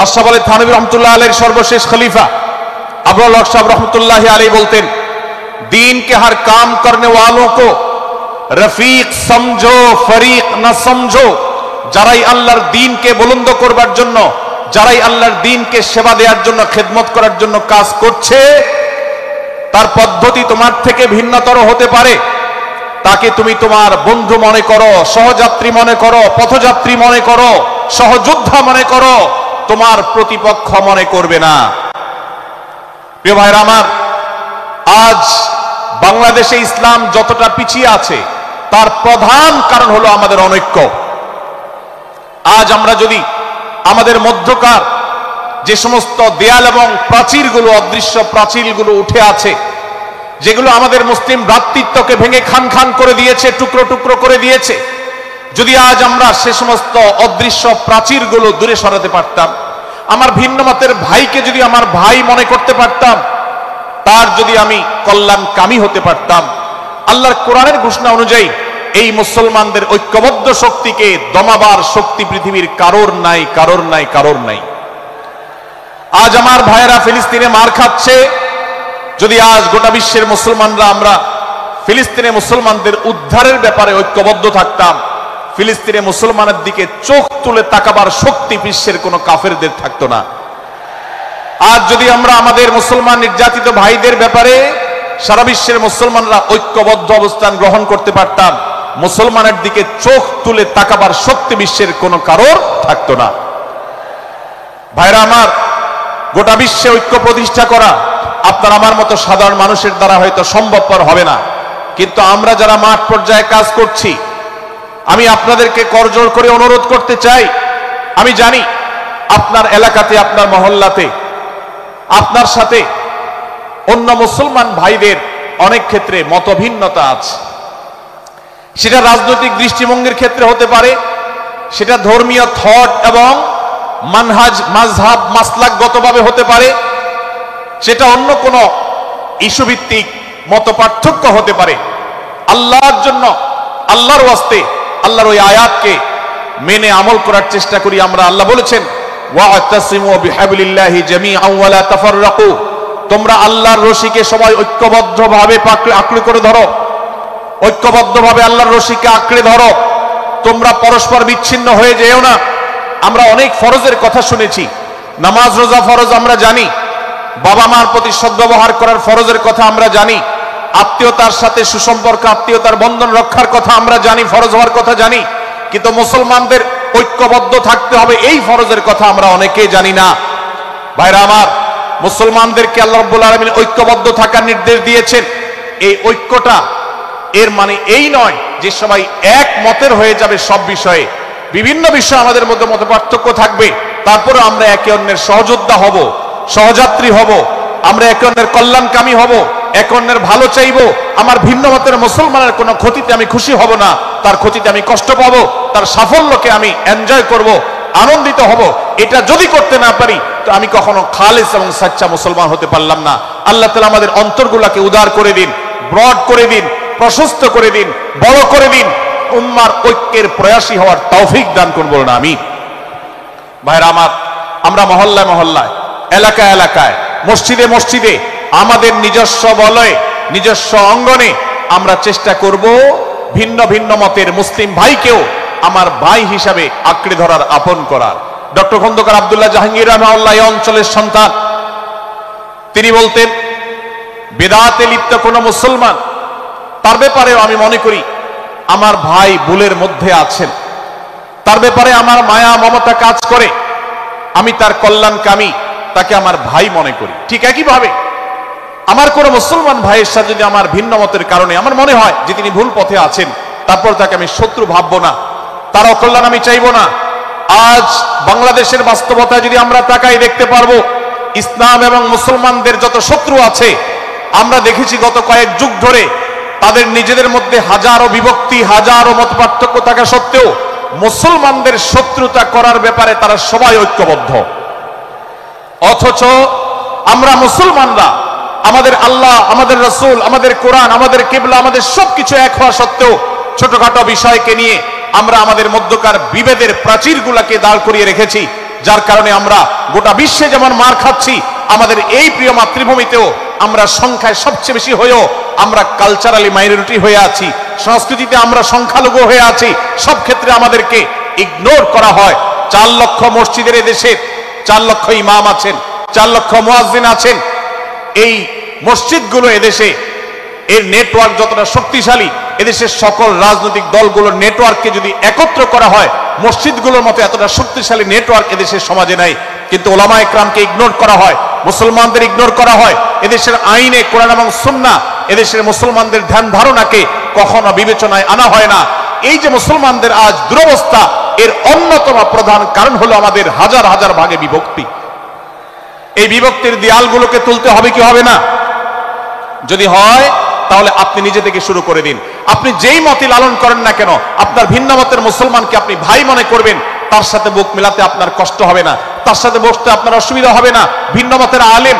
আশরাফ আলী থানভী রহমতুল্লাহ আলাইহির সর্বশেষ খলিফা আবুল হক সাহেব रहमतुल्लाह अलैह बोलतें दीन के हर काम करने वालों को रफीक समझो फरीक न समझो। যারাই আল্লাহর দ্বীনকে বুলন্দ করবার জন্য, যারাই আল্লাহর দ্বীনকে সেবা দেওয়ার জন্য, খেদমত করার জন্য কাজ করছে, তার পদ্ধতি তোমার থেকে ভিন্নতর হতে পারে। তাকে তুমি তোমার বন্ধু মনে করো, সহযাত্রী মনে করো, পথযাত্রী মনে করো, সহযোদ্ধা মনে করো, তোমার প্রতিপক্ষ মনে করবে না। প্রিয় ভাইরা আমার, আজ বাংলাদেশে ইসলাম যতটা পিছিয়ে আছে তার প্রধান কারণ হলো আমাদের অনৈক্য। আজ আমরা যদি আমাদের মধ্যকার যে সমস্ত দেয়াল এবং প্রাচীরগুলো, অদৃশ্য প্রাচীরগুলো উঠে আছে, যেগুলো আমাদের মুসলিম ভ্রাতৃত্বকে ভেঙে খান খান করে দিয়েছে, টুকরো টুকরো করে দিয়েছে, যদি আজ আমরা সে সমস্ত অদৃশ্য প্রাচীরগুলো দূরে সরাতে পারতাম, আমার ভিন্ন মতের ভাইকে যদি আমার ভাই মনে করতে পারতাম, তার যদি আমি কল্যাণকামী হতে পারতাম, আল্লাহর কোরআনের ঘোষণা অনুযায়ী এই মুসলমানদের ঐক্যবদ্ধ শক্তিকে দমাবার শক্তি পৃথিবীর কারোর নাই, কারোর নাই, কারোর নাই। আজ আমার ভাইয়েরা ফিলিস্তিনে মার খাচ্ছে, যদি আজ গোটা বিশ্বের মুসলমানরা আমরা ফিলিস্তিনে মুসলমানদের উদ্ধারের ব্যাপারে ঐক্যবদ্ধ থাকতাম, ফিলিস্তিনে মুসলমানের দিকে চোখ তুলে তাকাবার শক্তি বিশ্বের কোনো কাফেরদের থাকতো না। আজ যদি আমরা আমাদের মুসলমান নির্যাতিত ভাইদের ব্যাপারে সারা বিশ্বের মুসলমানরা ঐক্যবদ্ধ অবস্থান গ্রহণ করতে পারতাম, মুসলমানের দিকে চোখ তুলে তাকাবার শক্তি বিশ্বের কোনো কারোর থাকতো না। ভাইরা আমার, গোটা বিশ্বে ঐক্য প্রতিষ্ঠা করা আপনার আমার মতো সাধারণ মানুষের দ্বারা হয়তো সম্ভবপর হবে না, কিন্তু আমরা যারা মাঠ পর্যায়ে কাজ করছি, আমি আপনাদেরকে করজোড় করে অনুরোধ করতে চাই। আমি জানি আপনার এলাকাতে, আপনার মহল্লাতে আপনার সাথে অন্য মুসলমান ভাইদের অনেক ক্ষেত্রে মতভিন্নতা আছে। সেটা রাজনৈতিক দৃষ্টিভঙ্গির ক্ষেত্রে হতে পারে, সেটা ধর্মীয় থট এবং মানহাজ মাযহাব মাসলাকগতভাবে হতে পারে, সেটা অন্য কোনো ইস্যু ভিত্তিক মতপার্থক্য হতে পারে। আল্লাহর জন্য, আল্লাহর ওয়াস্তে আল্লাহর ওই আয়াতকে মেনে আমল করার চেষ্টা করি আমরা। আল্লাহ বলেছেন, ওয়া'তাসিমু বিহাবলিল্লাহি জামিআন ওয়া লা তাফাররাকু, তোমরা আল্লাহর রশিকে সবাই ঐক্যবদ্ধভাবে আঁকড়ে করে ধরো, ঐক্যবদ্ধভাবে আল্লাহর রশিকে আঁকড়ে ধরো, তোমরা পরস্পর বিচ্ছিন্ন হয়ে যেও না। আমরা অনেক ফরজের কথা শুনেছি, নামাজ রোজা ফরজ আমরা জানি, বাবা মার প্রতি সদ্ব্যবহার করার ফরজের কথা আমরা জানি, আত্মীয়তার সাথে সুসম্পর্ক, আত্মীয়তার বন্ধন রক্ষার কথা আমরা জানি, ফরজ হওয়ার কথা জানি, কিন্তু মুসলমানদের ঐক্যবদ্ধ থাকতে হবে এই ফরজের কথা আমরা অনেকেই জানি না। ভাইরা আমার, মুসলমানদেরকে আল্লাহ রাব্বুল আলামিন ঐক্যবদ্ধ থাকার নির্দেশ দিয়েছেন। এই ঐক্যটা এর মানে এই নয় যে সবাই এক মতের হয়ে যাবে সব বিষয়ে। বিভিন্ন বিষয়ে আমাদের মধ্যে মতপার্থক্য থাকবে, তারপরে আমরা একে অন্যের সহযোদ্ধা হব, সহযাত্রী হব, আমরা একে অন্যের কল্যাণকামী হব, একে অন্যের ভালো চাইবো। আমার ভিন্ন মতের মুসলমানের কোনো ক্ষতিতে আমি খুশি হব না, তার ক্ষতিতে আমি কষ্ট পাবো, তার সাফল্যকে আমি এনজয় করব, আনন্দিত হব। এটা যদি করতে না পারি তো আমি কখনো খালেস এবং সাচ্চা মুসলমান হতে পারলাম না। আল্লাহ তাআলা আমাদের অন্তরগুলোকে উদার করে দিন, ব্রড করে দিন, প্রশস্ত করে দিন, বড় করে দিন, উম্মার ঐক্যের প্রয়াসী হওয়ার তৌফিক দান করুন বলুন আমিন। ভাইরা আমার, আমরা মহল্লায় মহল্লায়, এলাকায় এলাকায়, মসজিদে মসজিদে, আমাদের নিজস্ব বলয়ে, নিজস্ব অঙ্গনে আমরা চেষ্টা করব ভিন্ন ভিন্ন মতের মুসলিম ভাইকেও আমার ভাই হিসাবে আঁকড়ে ধরার, আপন করার। ডক্টর খন্দকার আব্দুল্লাহ জাহাঙ্গীর রাহমাহুল্লাহ এই অঞ্চলের সন্তান, তিনি বলতেন, বেদাতে লিপ্ত কোন মুসলমান, তার ব্যাপারেও আমি মনে করি আমার ভাই ভুলের মধ্যে আছেন, তার ব্যাপারে আমার মায়া মমতা কাজ করে, আমি তার কল্যাণকামী, তাকে আমার ভাই মনে করি। ঠিক একইভাবে আমার কোন মুসলমান ভাইয়ের সাথে যদি আমার ভিন্ন মতের কারণে আমার মনে হয় যে তিনি ভুল পথে আছেন, তারপর তাকে আমি শত্রু ভাববো না, তার অকল্যাণ আমি চাইবো না। আজ বাংলাদেশের বাস্তবতায় যদি আমরা তাকাই, দেখতে পারবো ইসলাম এবং মুসলমানদের যত শত্রু আছে, আমরা দেখেছি গত কয়েক যুগ ধরে তাদের নিজেদের মধ্যে হাজারো বিভক্তি, হাজারো মত পার্থক্য থাকা সত্ত্বেও মুসলমানদের শত্রুতা করার ব্যাপারে তারা সবাই ঐক্যবদ্ধ। অথচ আমরা মুসলমানরা আমাদের আল্লাহ, আমাদের রাসূল, আমাদের কোরআন, আমাদের কিবলা, আমাদের সবকিছু এক হওয়া সত্ত্বেও ছোটখাটো বিষয়কে নিয়ে আমরা আমাদের মধ্যকার বিভেদের প্রাচীরগুলোকে দাঁড় করিয়ে রেখেছি। যার কারণে আমরা গোটা বিশ্বে যেমন মার খাচ্ছি, আমাদের এই প্রিয় মাতৃভূমিতেও আমরা সংখ্যায় সবচেয়ে বেশি হয়েও আমরা কালচারালি মাইনরিটি হয়ে আছি, সংস্কৃতিতে আমরা সংখ্যালঘু হয়ে আছি। সব ক্ষেত্রে আমাদেরকে ইগনোর করা হয়। 4 লক্ষ মসজিদের এদেশে 4 লক্ষ ইমাম আছেন, 4 লক্ষ মুয়াজ্জিন আছেন। এই মসজিদগুলো এদেশে এর নেটওয়ার্ক যতটা শক্তিশালী, এদেশের সকল রাজনৈতিক দলগুলোর নেটওয়ার্ককে যদি একত্র করা হয়, মসজিদগুলোর মতো এতটা শক্তিশালী নেটওয়ার্ক এদেশের সমাজে নাই। কিন্তু ওলামায়ে কেরামকে ইগনোর করা হয়, মুসলমানদের ইগনোর করা হয়। এদেশের আইনে কোরআন এবং সুন্নাহ এদেশের মুসলমানদের ধ্যান ধারণাকে কখনো বিবেচনায় আনা হয় না। এই যে মুসলমানদের আজ দুরবস্থা, এর অন্যতম প্রধান কারণ হলো আমাদের হাজার হাজার ভাগে বিভক্তি। এই বিভক্তির দেয়ালগুলোকে তুলতে হবে কি হবে না? যদি হয় তাহলে আপনি নিজে থেকে শুরু করে দিন। আপনি যেই মতই লালন করেন না কেন, আপনার ভিন্ন মতের মুসলমানকে আপনি ভাই মনে করবেন, তার সাথে বুক মেলাতে আপনার কষ্ট হবে না, তার সাথে বসতে আপনার অসুবিধা হবে না। ভিন্ন মতের আলেম